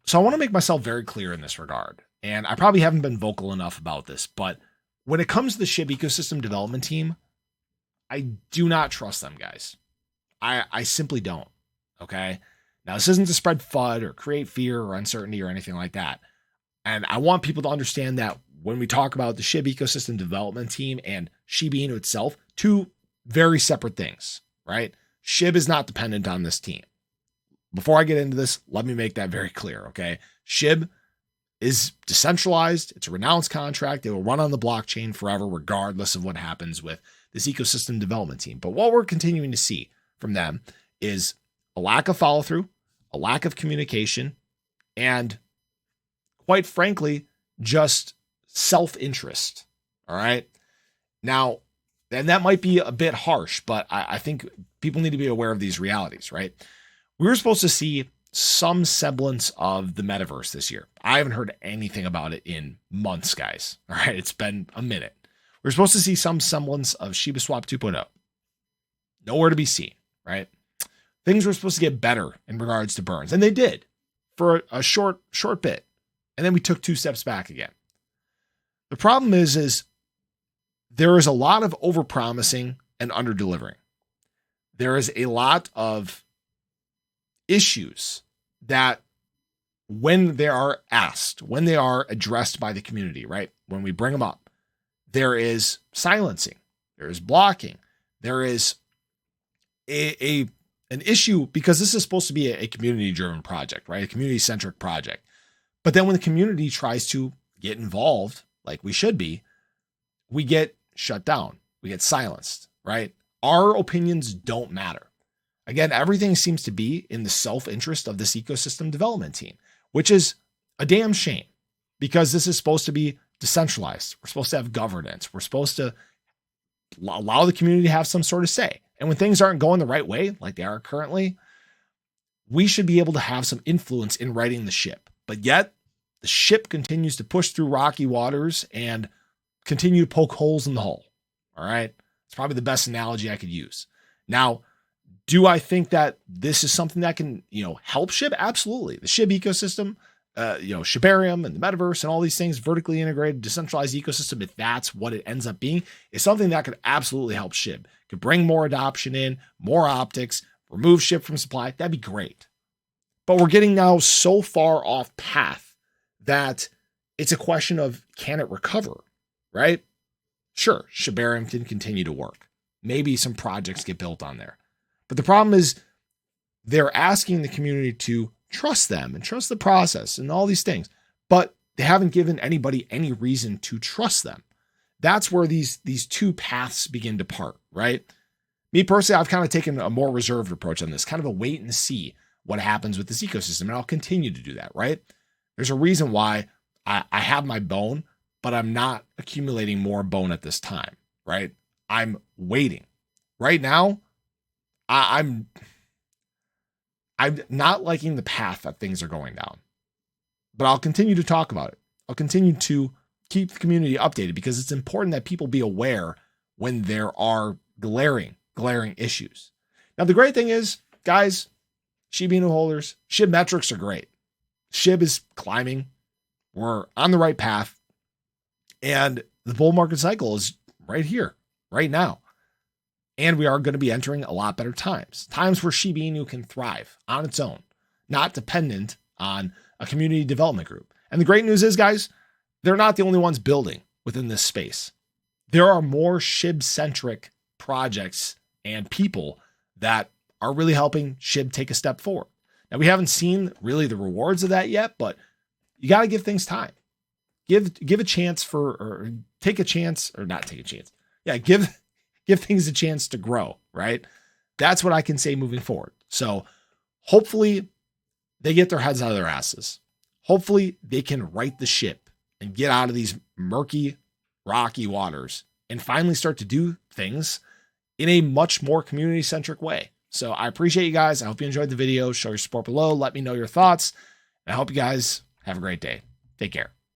So I want to make myself very clear in this regard. And I probably haven't been vocal enough about this, but when it comes to the SHIB ecosystem development team, I do not trust them, guys. I simply don't. Okay. Now, this isn't to spread FUD or create fear or uncertainty or anything like that. And I want people to understand that when we talk about the SHIB ecosystem development team and Shiba Inu itself, two very separate things, right? SHIB is not dependent on this team. Before I get into this, let me make that very clear, okay? SHIB is decentralized. It's a renounced contract. It will run on the blockchain forever, regardless of what happens with this ecosystem development team. But what we're continuing to see from them is a lack of follow through, a lack of communication, and quite frankly, just self-interest. All right. Now, and that might be a bit harsh, but I think people need to be aware of these realities, right? We were supposed to see some semblance of the metaverse this year. I haven't heard anything about it in months, guys. All right. It's been a minute. We're supposed to see some semblance of Shiba Swap 2.0. Nowhere to be seen, right? Things were supposed to get better in regards to burns, and they did for a short bit. And then we took 2 steps back again. The problem is there is a lot of overpromising and underdelivering. There is a lot of issues that when they are asked, when they are addressed by the community, right? When we bring them up, there is silencing, there is blocking, there is an issue because this is supposed to be a community-driven project, right? A community-centric project. But then when the community tries to get involved, like we should be, we get shut down. We get silenced, right? Our opinions don't matter. Again, everything seems to be in the self-interest of this ecosystem development team, which is a damn shame because this is supposed to be decentralized. We're supposed to have governance. We're supposed to allow the community to have some sort of say. And when things aren't going the right way, like they are currently, we should be able to have some influence in righting the ship. But yet, the ship continues to push through rocky waters and continue to poke holes in the hull. All right. It's probably the best analogy I could use. Now, do I think that this is something that can, help SHIB? Absolutely. The SHIB ecosystem, shibarium and the metaverse and all these things, vertically integrated, decentralized ecosystem, if that's what it ends up being, is something that could absolutely help SHIB. Could bring more adoption in, more optics, remove SHIB from supply. That'd be great. But we're getting now so far off path that it's a question of, can it recover, right? Sure, shibarium can continue to work. Maybe some projects get built on there. But the problem is they're asking the community to trust them and trust the process and all these things, but they haven't given anybody any reason to trust them. That's where these two paths begin to part, right? Me personally, I've kind of taken a more reserved approach on this, kind of a wait and see what happens with this ecosystem, and I'll continue to do that, right? There's a reason why I have my bone, but I'm not accumulating more bone at this time, right? I'm waiting. Right now, I'm not liking the path that things are going down, but I'll continue to talk about it. I'll continue to keep the community updated because it's important that people be aware when there are glaring issues. Now, the great thing is, guys, Shiba Inu holders, SHIB metrics are great. SHIB is climbing. We're on the right path. And the bull market cycle is right here, right now. And we are going to be entering a lot better times where Shiba Inu can thrive on its own, not dependent on a community development group. And the great news is, guys, they're not the only ones building within this space. There are more SHIB-centric projects and people that are really helping SHIB take a step forward. Now, we haven't seen really the rewards of that yet, but you got to give things time. Give a chance or take a chance, or not take a chance. Yeah, give things a chance to grow, right? That's what I can say moving forward. So hopefully they get their heads out of their asses. Hopefully they can right the ship and get out of these murky, rocky waters and finally start to do things in a much more community-centric way. So I appreciate you guys. I hope you enjoyed the video. Show your support below. Let me know your thoughts. I hope you guys have a great day. Take care.